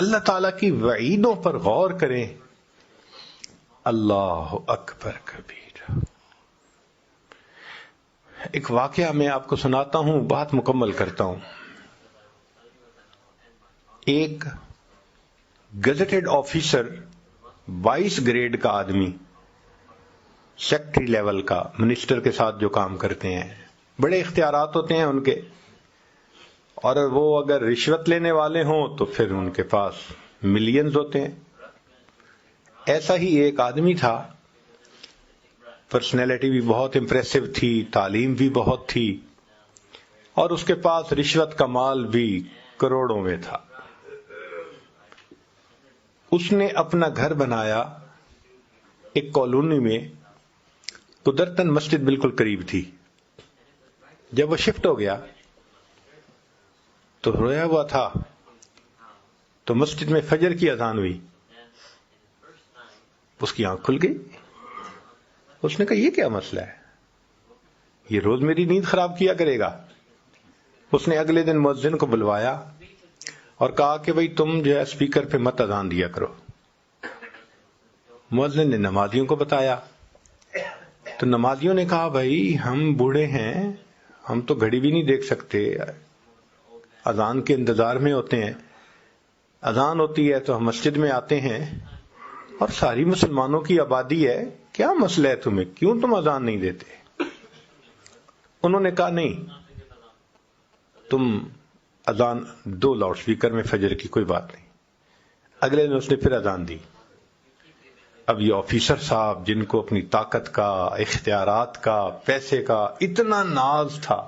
اللہ تعالیٰ کی وعیدوں پر غور کریں. اللہ اکبر کبیر. ایک واقعہ میں آپ کو سناتا ہوں، بات مکمل کرتا ہوں. ایک گزٹڈ آفیسر 22 گریڈ کا آدمی، سیکٹری لیول کا، منسٹر کے ساتھ جو کام کرتے ہیں، بڑے اختیارات ہوتے ہیں ان کے، اور وہ اگر رشوت لینے والے ہوں تو پھر ان کے پاس ملینز ہوتے ہیں. ایسا ہی ایک آدمی تھا، پرسنالٹی بھی بہت امپریسو تھی، تعلیم بھی بہت تھی، اور اس کے پاس رشوت کا مال بھی کروڑوں میں تھا. اس نے اپنا گھر بنایا ایک کالونی میں، قدرتاً مسجد بالکل قریب تھی. جب وہ شفٹ ہو گیا تو رویا ہوا تھا، تو مسجد میں فجر کی اذان ہوئی. اس کی آنکھ کھل گئی. اس نے کہا یہ کیا مسئلہ ہے، یہ روز میری نیند خراب کیا کرے گا. اس نے اگلے دن مؤذن کو بلوایا اور کہا کہ بھئی تم جو ہے اسپیکر پہ مت اذان دیا کرو. مؤذن نے نمازیوں کو بتایا تو نمازیوں نے کہا بھائی ہم بوڑھے ہیں، ہم تو گھڑی بھی نہیں دیکھ سکتے، اذان کے انتظار میں ہوتے ہیں، اذان ہوتی ہے تو ہم مسجد میں آتے ہیں اور ساری مسلمانوں کی آبادی ہے، کیا مسئلہ ہے تمہیں، کیوں تم اذان نہیں دیتے؟ انہوں نے کہا نہیں، تم اذان دو لاؤڈ سپیکر میں فجر کی، کوئی بات نہیں. اگلے دن اس نے پھر اذان دی. اب یہ آفیسر صاحب جن کو اپنی طاقت کا، اختیارات کا، پیسے کا اتنا ناز تھا،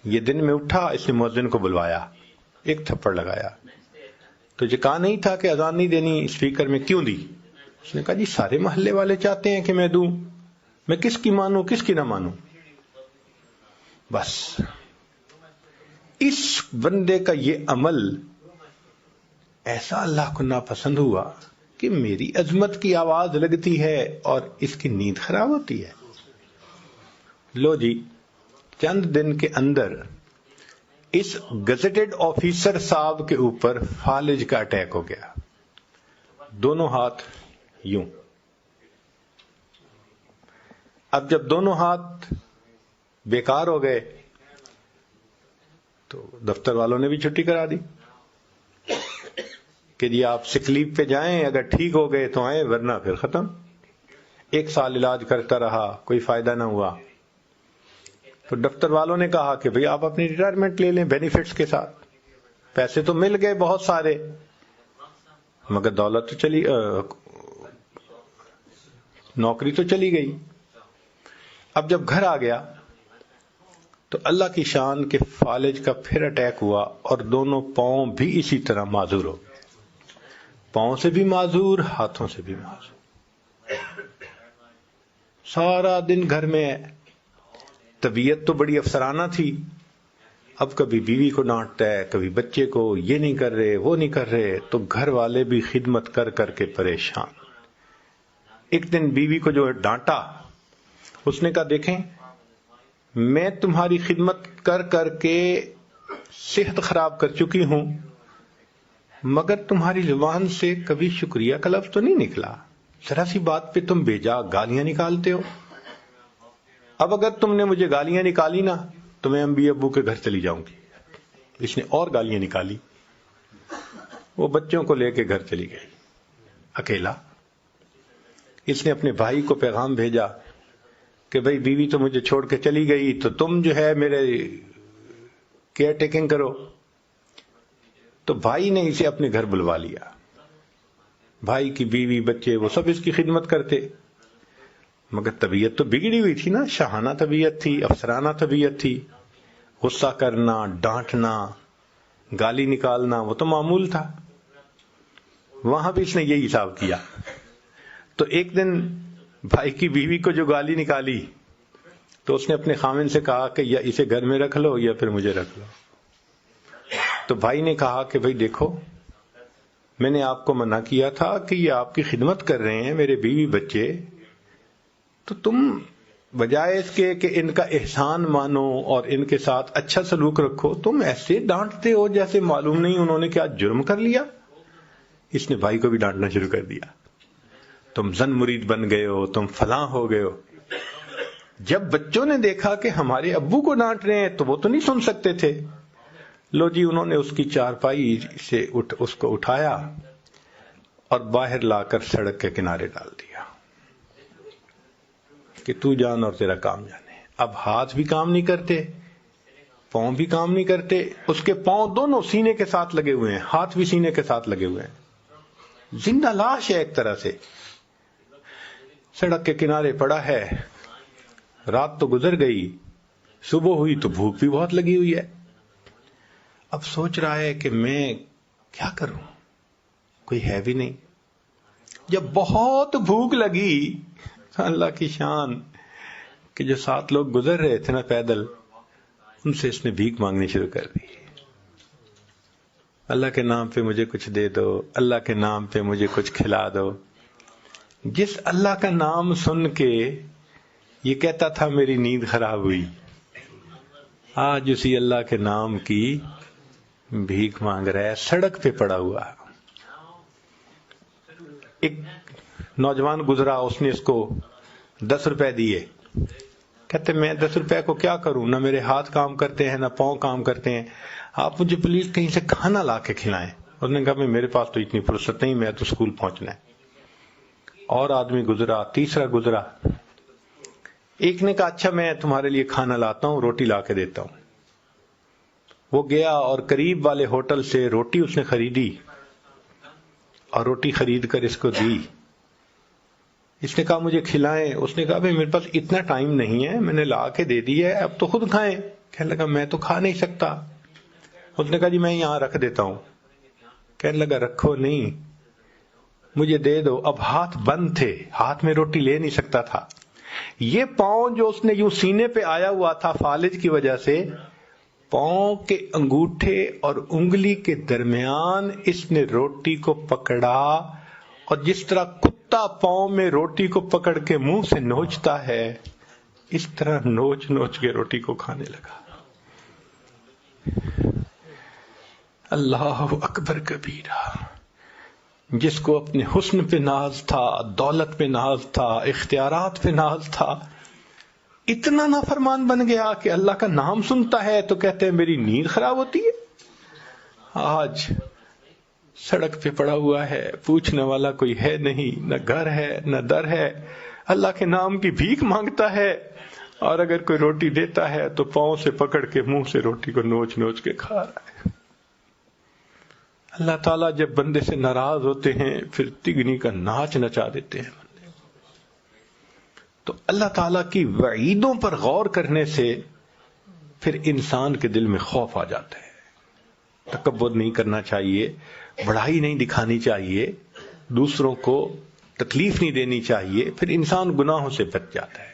یہ دن میں اٹھا، اس نے مؤذن کو بلوایا، ایک تھپڑ لگایا. تو یہ کہا نہیں تھا کہ اذان نہیں دینی، اسپیکر میں کیوں دی؟ اس نے کہا جی سارے محلے والے چاہتے ہیں کہ میں دوں، میں کس کی مانوں کس کی نہ مانوں. بس اس بندے کا یہ عمل ایسا اللہ کو ناپسند ہوا کہ میری عظمت کی آواز لگتی ہے اور اس کی نیند خراب ہوتی ہے. لو جی، چند دن کے اندر اس گزٹڈ آفیسر صاحب کے اوپر فالج کا اٹیک ہو گیا. دونوں ہاتھ یوں. اب جب دونوں ہاتھ بیکار ہو گئے تو دفتر والوں نے بھی چھٹی کرا دی کہ جی آپ سک لیو پہ جائیں، اگر ٹھیک ہو گئے تو آئیں، ورنہ پھر ختم. 1 سال علاج کرتا رہا، کوئی فائدہ نہ ہوا. تو دفتر والوں نے کہا کہ بھئی آپ اپنی ریٹائرمنٹ لے لیں بینیفٹس کے ساتھ. پیسے تو مل گئے بہت سارے، مگر دولت تو چلی، نوکری تو چلی گئی. اب جب گھر آ گیا تو اللہ کی شان کے فالج کا پھر اٹیک ہوا اور دونوں پاؤں بھی اسی طرح معذور ہو گئے. پاؤں سے بھی معذور، ہاتھوں سے بھی معذور. سارا دن گھر میں ہے. طبیعت تو بڑی افسرانہ تھی، اب کبھی بیوی کو ڈانٹتا ہے، کبھی بچے کو، یہ نہیں کر رہے وہ نہیں کر رہے، تو گھر والے بھی خدمت کر کر کے پریشان. ایک دن بیوی کو جو ڈانٹا، اس نے کہا دیکھیں میں تمہاری خدمت کر کر کے صحت خراب کر چکی ہوں، مگر تمہاری زبان سے کبھی شکریہ کا لفظ تو نہیں نکلا. ذرا سی بات پہ تم بیجا گالیاں نکالتے ہو. اب اگر تم نے مجھے گالیاں نکالی نا تو میں امی ابو کے گھر چلی جاؤں گی. اس نے اور گالیاں نکالی، وہ بچوں کو لے کے گھر چلی گئی اکیلا. اس نے اپنے بھائی کو پیغام بھیجا کہ بھئی بیوی تو مجھے چھوڑ کے چلی گئی، تو تم جو ہے میرے کیئر ٹیکنگ کرو. تو بھائی نے اسے اپنے گھر بلوا لیا. بھائی کی بیوی بچے وہ سب اس کی خدمت کرتے، مگر طبیعت تو بگڑی ہوئی تھی نا، شاہانہ طبیعت تھی، افسرانہ طبیعت تھی. غصہ کرنا، ڈانٹنا، گالی نکالنا وہ تو معمول تھا. وہاں بھی اس نے یہی حساب کیا. تو ایک دن بھائی کی بیوی کو جو گالی نکالی تو اس نے اپنے خامن سے کہا کہ یا اسے گھر میں رکھ لو یا پھر مجھے رکھ لو. تو بھائی نے کہا کہ بھئی دیکھو میں نے آپ کو منع کیا تھا کہ یہ آپ کی خدمت کر رہے ہیں میرے بیوی بچے، تو تم بجائے اس کے کہ ان کا احسان مانو اور ان کے ساتھ اچھا سلوک رکھو، تم ایسے ڈانٹتے ہو جیسے معلوم نہیں انہوں نے کیا جرم کر لیا. اس نے بھائی کو بھی ڈانٹنا شروع کر دیا، تم زن مرید بن گئے ہو، تم فلاں ہو گئے ہو۔ جب بچوں نے دیکھا کہ ہمارے ابو کو ڈانٹ رہے ہیں تو وہ تو نہیں سن سکتے تھے، لو جی انہوں نے اس کی چارپائی سے اس کو اٹھایا اور باہر لا کر سڑک کے کنارے ڈال دیا کہ تو جان اور تیرا کام جانے۔ اب ہاتھ بھی کام نہیں کرتے، پاؤں بھی کام نہیں کرتے، اس کے پاؤں دونوں سینے کے ساتھ لگے ہوئے ہیں، ہاتھ بھی سینے کے ساتھ لگے ہوئے ہیں، زندہ لاش ہے ایک طرح سے، سڑک کے کنارے پڑا ہے۔ رات تو گزر گئی، صبح ہوئی تو بھوک بھی بہت لگی ہوئی ہے۔ اب سوچ رہا ہے کہ میں کیا کروں، کوئی ہے بھی نہیں۔ جب بہت بھوک لگی، اللہ کی شان کہ جو 7 لوگ گزر رہے تھے نا پیدل، ان سے اس نے بھیک مانگنی شروع کر دی، اللہ کے نام پہ مجھے کچھ دے دو، اللہ کے نام پہ مجھے کچھ کھلا دو۔ جس اللہ کا نام سن کے یہ کہتا تھا میری نیند خراب ہوئی، آج اسی اللہ کے نام کی بھیک مانگ رہا ہے، سڑک پہ پڑا ہوا۔ ایک نوجوان گزرا، اس نے اس کو 10 روپے دیے، کہتے میں 10 روپے کو کیا کروں، نہ میرے ہاتھ کام کرتے ہیں نہ پاؤں کام کرتے ہیں، آپ مجھے پلیز کہیں سے کھانا لا کے کھلائیں۔ اس نے کہا میرے پاس تو اتنی فرصت نہیں، میں تو اسکول پہنچنا ہے۔ اور آدمی گزرا، تیسرا گزرا، ایک نے کہا اچھا میں تمہارے لیے کھانا لاتا ہوں، روٹی لا کے دیتا ہوں۔ وہ گیا اور قریب والے ہوٹل سے روٹی اس نے خریدی اور روٹی خرید کر اس کو دی۔ اس نے کہا مجھے کھلائیں، اس نے کہا بھئی میرے پاس اتنا ٹائم نہیں ہے، میں نے لا کے دے دی ہے، اب تو خود کھائیں۔ کہنے لگا میں تو کھا نہیں سکتا۔ اس نے کہا جی میں یہاں رکھ دیتا ہوں۔ کہنے لگا رکھو نہیں، مجھے دے دو۔ اب ہاتھ بند تھے، ہاتھ میں روٹی لے نہیں سکتا تھا۔ یہ پاؤں جو اس نے یوں سینے پہ آیا ہوا تھا فالج کی وجہ سے، پاؤں کے انگوٹھے اور انگلی کے درمیان اس نے روٹی کو پکڑا، اور جس طرح کتا پاؤں میں روٹی کو پکڑ کے منہ سے نوچتا ہے، اس طرح نوچ نوچ کے روٹی کو کھانے لگا۔ اللہ اکبر کبیرہ۔ جس کو اپنے حسن پہ ناز تھا، دولت پہ ناز تھا، اختیارات پہ ناز تھا، اتنا نافرمان بن گیا کہ اللہ کا نام سنتا ہے تو کہتے ہیں میری نیند خراب ہوتی ہے۔ آج سڑک پہ پڑا ہوا ہے، پوچھنے والا کوئی ہے نہیں، نہ گھر ہے نہ در ہے، اللہ کے نام کی بھیک مانگتا ہے، اور اگر کوئی روٹی دیتا ہے تو پاؤں سے پکڑ کے منہ سے روٹی کو نوچ نوچ کے کھا رہا ہے۔ اللہ تعالیٰ جب بندے سے ناراض ہوتے ہیں پھر تگنی کا ناچ نچا دیتے ہیں بندے۔ تو اللہ تعالیٰ کی وعیدوں پر غور کرنے سے پھر انسان کے دل میں خوف آ جاتا ہے۔ تکبر نہیں کرنا چاہیے، بڑائی نہیں دکھانی چاہیے، دوسروں کو تکلیف نہیں دینی چاہیے، پھر انسان گناہوں سے بچ جاتا ہے۔